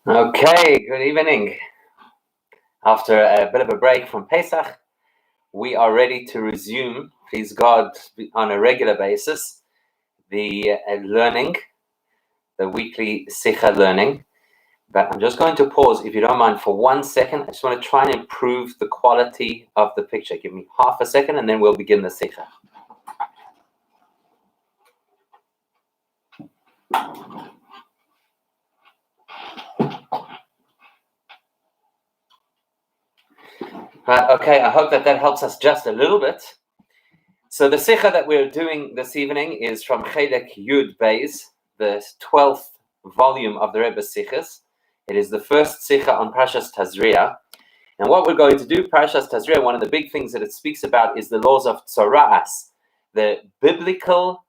Okay, good evening. After a bit of a break from Pesach, we are ready to resume, please God, on a regular basis, the learning, the weekly Sikha learning. But I'm just going to pause, if you don't mind, for 1 second. I just want to try and improve the quality of the picture. Give me half a second and then we'll begin the Sikha. Right, okay, I hope that helps us just a little bit. So the Sikha that we're doing this evening is from Chelek Yud Beis, the 12th volume of the Rebbe's Sikhas. It is the first Sikha on Parshas Tazria. And what we're going to do, Parshas Tazria, one of the big things that it speaks about is the laws of Tzora'as, the biblical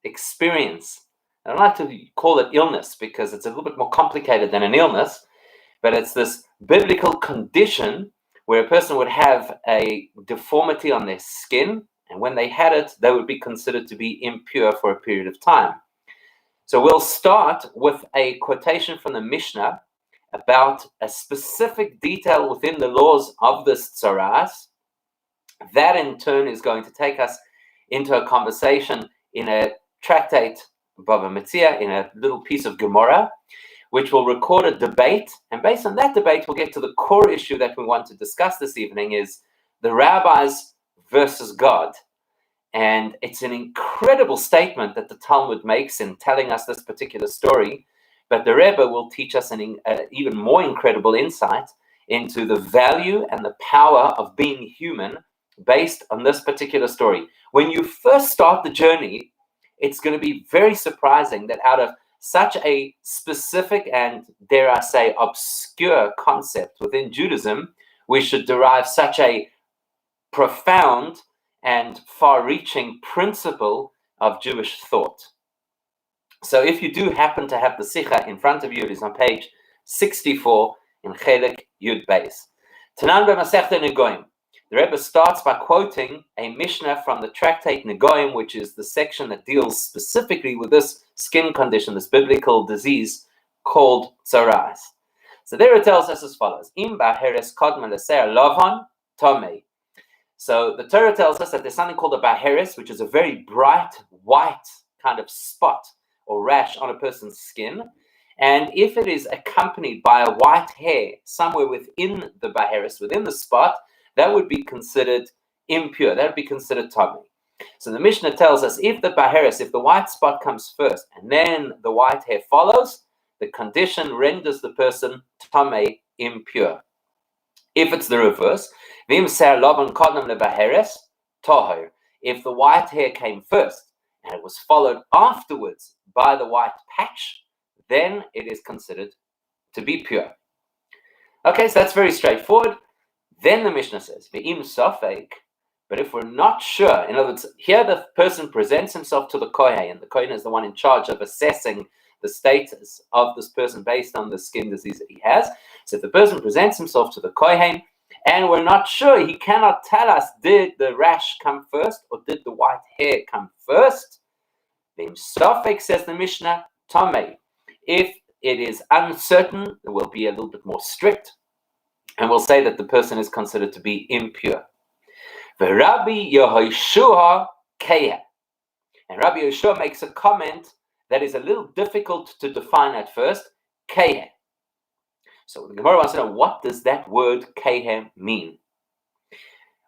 experience. I don't like to call it illness because it's a little bit more complicated than an illness, but it's this biblical condition where a person would have a deformity on their skin, and when they had it, they would be considered to be impure for a period of time. So we'll start with a quotation from the Mishnah about a specific detail within the laws of this Tzora'as. That in turn is going to take us into a conversation in a tractate, Bava Metzia, in a little piece of Gemara, which will record a debate, and based on that debate, we'll get to the core issue that we want to discuss this evening, is the rabbis versus God. And it's an incredible statement that the Talmud makes in telling us this particular story, but the Rebbe will teach us an even more incredible insight into the value and the power of being human based on this particular story. When you first start the journey, it's going to be very surprising that out of such a specific and, dare I say, obscure concept within Judaism, we should derive such a profound and far-reaching principle of Jewish thought. So if you do happen to have the Sikha in front of you, it is on page 64 in Chelek Yud Beis. Tanan b'Masechta Negoim. The Rebbe starts by quoting a Mishnah from the tractate Negoim, which is the section that deals specifically with this skin condition, this biblical disease called Tzora'as. So there it tells us as follows: Im b'aheres kodma l'ser lovon tomei. So the Torah tells us that there's something called a baheres, which is a very bright white kind of spot or rash on a person's skin. And if it is accompanied by a white hair somewhere within the baheres, within the spot, that would be considered impure. That would be considered tamei. So the Mishnah tells us if the baheres, if the white spot comes first and then the white hair follows, the condition renders the person tamei, impure. If it's the reverse, if the white hair came first and it was followed afterwards by the white patch, then it is considered to be pure. Okay, so that's very straightforward. Then the Mishnah says, Ve'im safek, but if we're not sure, in other words, here the person presents himself to the Kohen, and the Kohen is the one in charge of assessing the status of this person based on the skin disease that he has. So if the person presents himself to the Kohen, and we're not sure, he cannot tell us, did the rash come first or did the white hair come first? Ve'im safek, says the Mishnah, tamei. If it is uncertain, it will be a little bit more strict, and we'll say that the person is considered to be impure. The Rabbi Yehoshua Keah. And Rabbi Yehoshua makes a comment that is a little difficult to define at first, Keah. So the Gemara wants to know, what does that word Keah mean?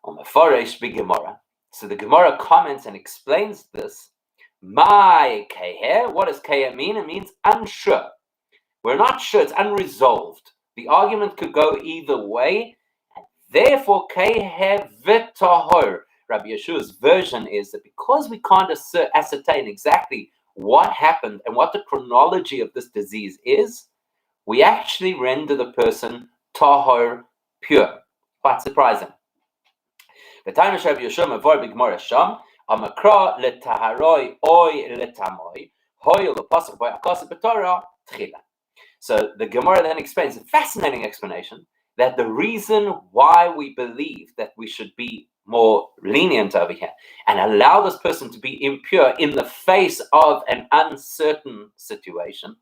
On the Foresh Big Gemara. So the Gemara comments and explains this. My Keah, what does Keah mean? It means unsure. We're not sure, it's unresolved. The argument could go either way, and therefore Keah v'tahor. Rabbi Yeshua's version is that because we can't ascertain exactly what happened and what the chronology of this disease is, we actually render the person tahor, pure. Quite surprising. The time of Rabbi Yeshua mavor b'Gemara Sham amakra letaharoi oy letamoi hoy lepasuk by akasa b'Torah tchila. So the Gemara then explains a fascinating explanation that the reason why we believe that we should be more lenient over here and allow this person to be impure in the face of an uncertain situation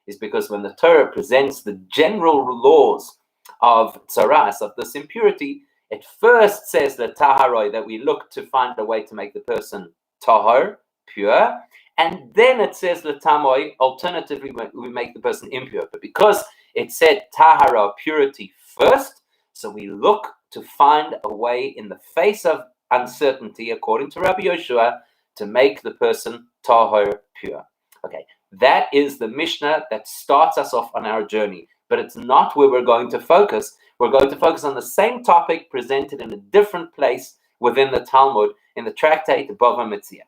is because when the Torah presents the general laws of tzaras, of this impurity, it first says that taharoi, that we look to find a way to make the person tahor, pure, and then it says latamoi, alternatively we make the person impure. But because it said tahara, purity first, so we look to find a way in the face of uncertainty, according to Rabbi Yoshua, to make the person tahor, pure. Okay, that is the Mishnah that starts us off on our journey, but it's not where we're going to focus. We're going to focus on the same topic presented in a different place within the Talmud, in the tractate Bava Metzia.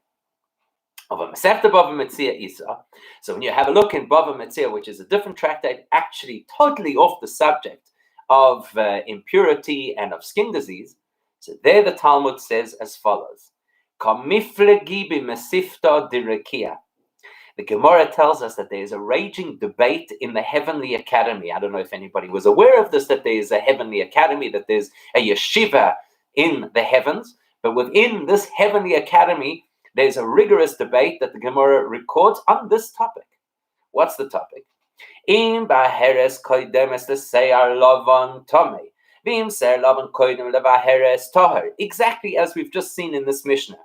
Of a Masechta Bava Metzia Isa. So when you have a look in Bava Metzia, which is a different tractate, actually totally off the subject of impurity and of skin disease, so there the Talmud says as follows: Kamiflegi b'mesifta dirakia. The Gemara tells us that there is a raging debate in the Heavenly Academy. I don't know if anybody was aware of this, that there is a Heavenly Academy, that there's a yeshiva in the heavens. But within this Heavenly Academy, there's a rigorous debate that the Gemara records on this topic. What's the topic? Im ba'heres koidemes l'seyar lavan tomei, v'im ser lavan koidem levaheres toher. Exactly as we've just seen in this Mishnah.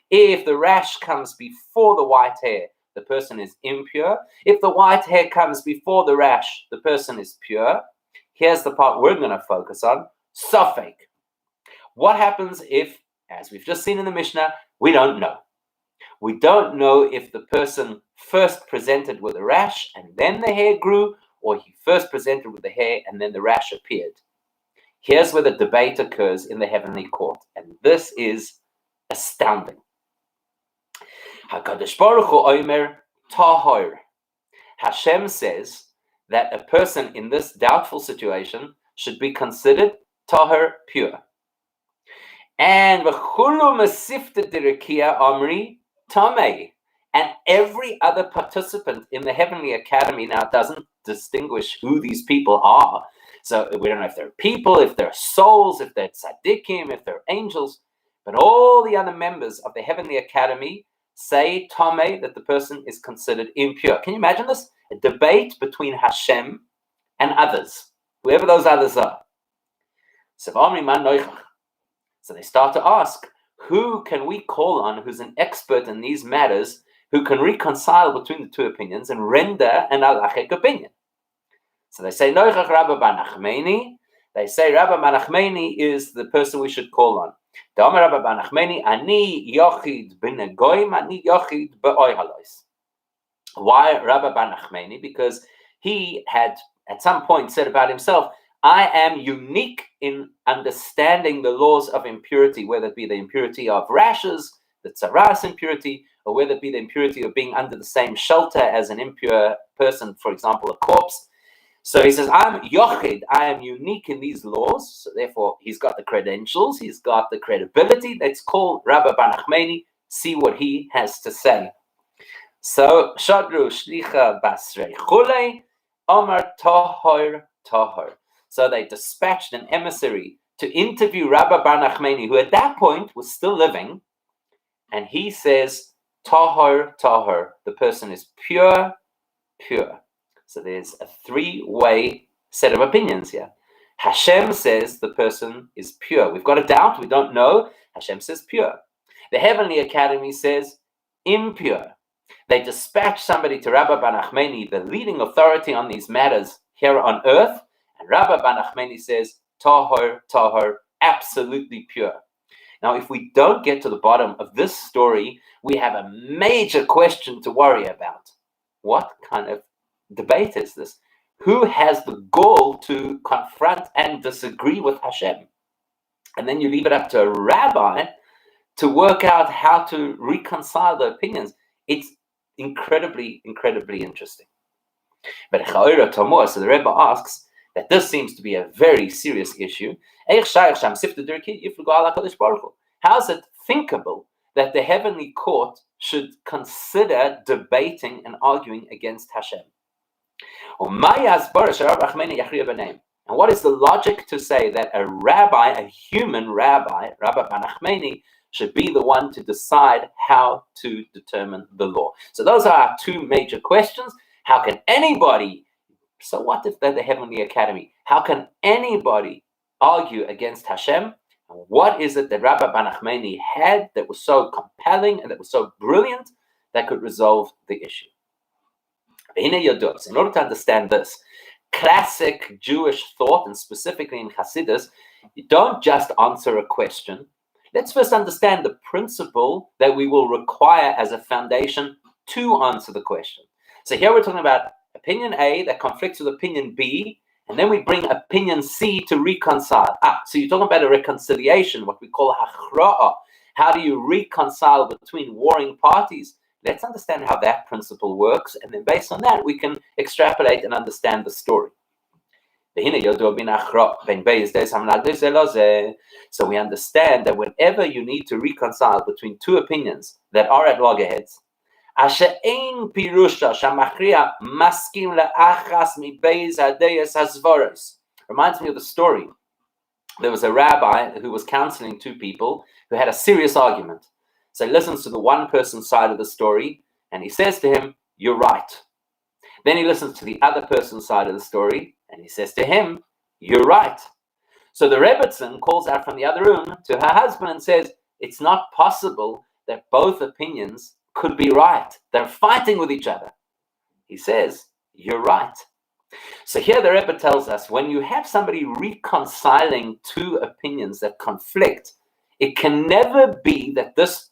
If the rash comes before the white hair, the person is impure. If the white hair comes before the rash, the person is pure. Here's the part we're going to focus on: safek. What happens if, as we've just seen in the Mishnah, we don't know? We don't know if the person first presented with a rash and then the hair grew, or he first presented with the hair and then the rash appeared. Here's where the debate occurs in the heavenly court, and this is astounding. HaKadosh Baruch Hu Omer Tahor. Hashem says that a person in this doubtful situation should be considered Tahor, pure. And V'chulu Masifta Dirakia Amri Tamei. And every other participant in the Heavenly Academy now doesn't distinguish who these people are. So we don't know if they're people, if they're souls, if they're tzaddikim, if they're angels. But all the other members of the Heavenly Academy say Tamei, that the person is considered impure. Can you imagine this? A debate between Hashem and others, whoever those others are. So they start to ask, who can we call on who's an expert in these matters, who can reconcile between the two opinions and render an halachic opinion? So they say, Noichach Rabbi Bar Nachmani. They say Rabbi Bar Nachmani is the person we should call on. Why Rabbi Bar Nachmani? Because he had at some point said about himself, I am unique in understanding the laws of impurity, whether it be the impurity of rashes, the tzaras impurity, or whether it be the impurity of being under the same shelter as an impure person, for example, a corpse. So he says, I'm Yochid, I am unique in these laws. So therefore, he's got the credentials, he's got the credibility. Let's call Rabbi Bar Nachmani, see what he has to say. So, Shadru Shlicha Basrei Chulei, Omar Tahor Tahor. So they dispatched an emissary to interview Rabbi Bar Nachmani, who at that point was still living. And he says, Tahor Tahor, the person is pure, pure. So there's a three-way set of opinions here. Hashem says the person is pure. We've got a doubt, we don't know. Hashem says pure. The Heavenly Academy says impure. They dispatch somebody to Rabbi Bar Nachmani, the leading authority on these matters here on earth, and Rabbi Bar Nachmani says, Tahor, Tahor, absolutely pure. Now, if we don't get to the bottom of this story, we have a major question to worry about. What kind of debate is this? Who has the gall to confront and disagree with Hashem? And then you leave it up to a rabbi to work out how to reconcile the opinions. It's incredibly, incredibly interesting. But so the Rebbe asks that this seems to be a very serious issue. How is it thinkable that the heavenly court should consider debating and arguing against Hashem? And what is the logic to say that a rabbi, a human rabbi, Rabbi Bar Nachmani, should be the one to decide how to determine the law? So those are our two major questions. How can anybody, so what if they're the Heavenly Academy? How can anybody argue against Hashem? And what is it that Rabbi Banachmeni had that was so compelling and that was so brilliant that could resolve the issue? In order to understand this, classic Jewish thought, and specifically in Hasidus, you don't just answer a question. Let's first understand the principle that we will require as a foundation to answer the question. So here we're talking about opinion A that conflicts with opinion B, and then we bring opinion C to reconcile. So you're talking about a reconciliation, what we call hachra'ah. How do you reconcile between warring parties? Let's understand how that principle works, and then based on that, we can extrapolate and understand the story. So we understand that whenever you need to reconcile between two opinions that are at loggerheads, reminds me of the story. There was a rabbi who was counseling two people who had a serious argument. So he listens to the one person's side of the story, and he says to him, "You're right." Then he listens to the other person's side of the story, and he says to him, "You're right." So the Rebbitzin calls out from the other room to her husband and says, "It's not possible that both opinions could be right. They're fighting with each other." He says, "You're right." So here the Rebbe tells us, when you have somebody reconciling two opinions that conflict, it can never be that this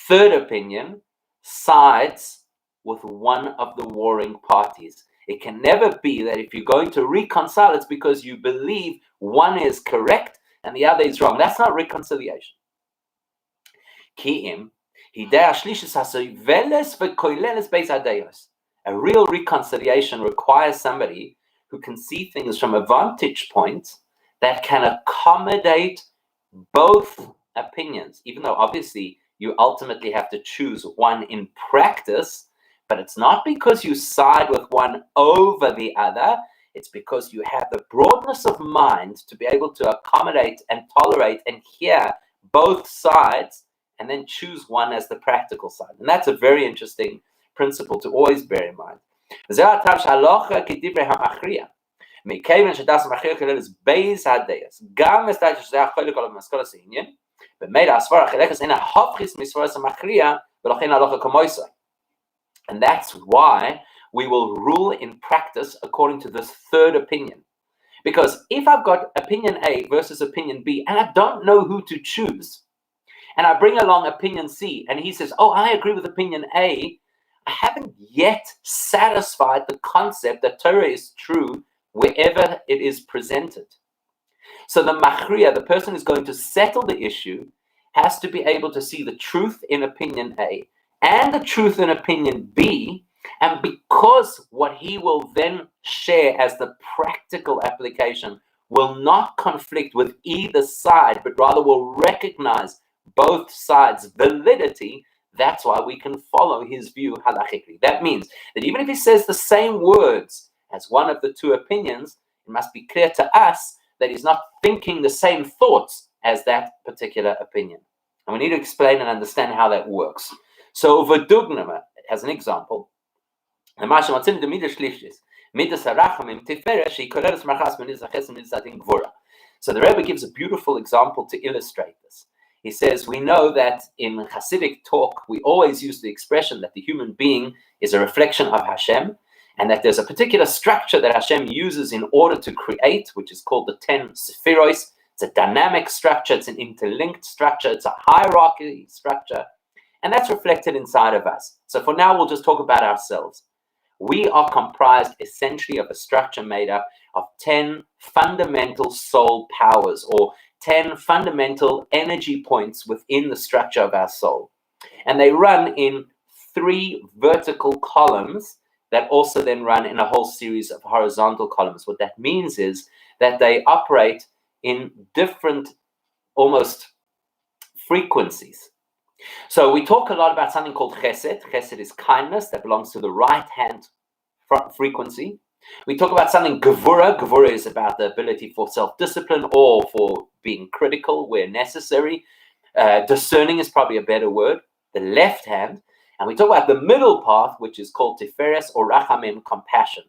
third opinion sides with one of the warring parties. It can never be that if you're going to reconcile, it's because you believe one is correct and the other is wrong. That's not reconciliation. A real reconciliation requires somebody who can see things from a vantage point that can accommodate both opinions, even though obviously you ultimately have to choose one in practice, but it's not because you side with one over the other. It's because you have the broadness of mind to be able to accommodate and tolerate and hear both sides and then choose one as the practical side. And that's a very interesting principle to always bear in mind. And that's why we will rule in practice according to this third opinion. Because if I've got opinion A versus opinion B, and I don't know who to choose, and I bring along opinion C, and he says, "Oh, I agree with opinion A," I haven't yet satisfied the concept that Torah is true wherever it is presented. So the machriya, the person who's going to settle the issue, has to be able to see the truth in opinion A and the truth in opinion B, and because what he will then share as the practical application will not conflict with either side, but rather will recognize both sides' validity, that's why we can follow his view halachically. That means that even if he says the same words as one of the two opinions, it must be clear to us that he's not thinking the same thoughts as that particular opinion. And we need to explain and understand how that works. So V'dugnama, as an example, so the Rebbe gives a beautiful example to illustrate this. He says, we know that in Hasidic talk, we always use the expression that the human being is a reflection of Hashem, and that there's a particular structure that Hashem uses in order to create, which is called the 10 Sephiros. It's a dynamic structure, it's an interlinked structure, it's a hierarchy structure, and that's reflected inside of us. So for now, we'll just talk about ourselves. We are comprised essentially of a structure made up of 10 fundamental soul powers, or 10 fundamental energy points within the structure of our soul. And they run in 3 vertical columns that also then run in a whole series of horizontal columns. What that means is that they operate in different, almost, frequencies. So we talk a lot about something called chesed. Chesed is kindness that belongs to the right-hand frequency. We talk about something gevura. Gevura is about the ability for self-discipline or for being critical where necessary. Discerning is probably a better word, the left hand. And we talk about the middle path, which is called Tiferes or Rachamim, compassion.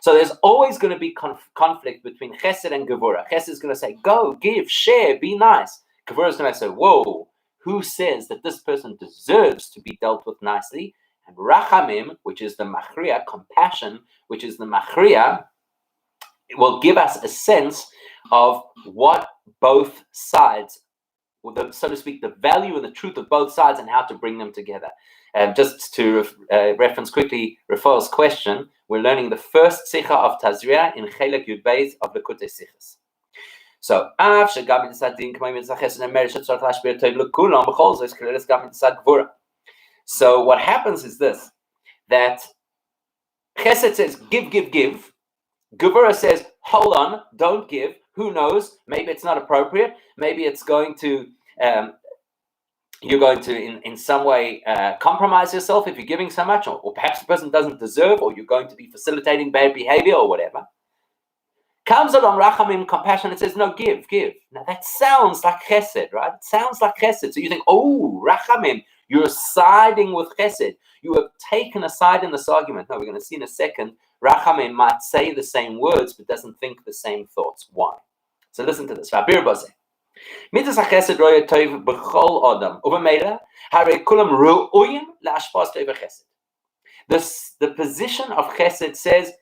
So there's always going to be conflict between Chesed and Gevurah. Chesed is going to say, go, give, share, be nice. Gevurah is going to say, whoa, who says that this person deserves to be dealt with nicely? And Rachamim, which is the Machriya, compassion, which is the Machriya, it will give us a sense of what both sides, so to speak, the value and the truth of both sides and how to bring them together. Just to reference quickly Rafael's question, we're learning the first Sikha of Tazria in Chelek Yud Beis of the Kutei Sichas. So, so what happens is this, that Chesed says, give, give, give. Gevurah says, hold on, don't give. Who knows? Maybe it's not appropriate. Maybe it's going to, you're going to in some way compromise yourself if you're giving so much, or perhaps the person doesn't deserve, or you're going to be facilitating bad behavior or whatever. Comes along Rachamim, compassion, and says, no, give, give. Now that sounds like Chesed, right? It sounds like Chesed. So you think, oh, Rachamim, you're siding with Chesed. You have taken a side in this argument. No, we're going to see in a second, Rachamim might say the same words, but doesn't think the same thoughts. Why? So listen to this. Midas HaChesed roya tov b'chol adam. U'v'meila, harei kulam ru'uyim la'ashpas tov HaChesed. The position of Chesed says,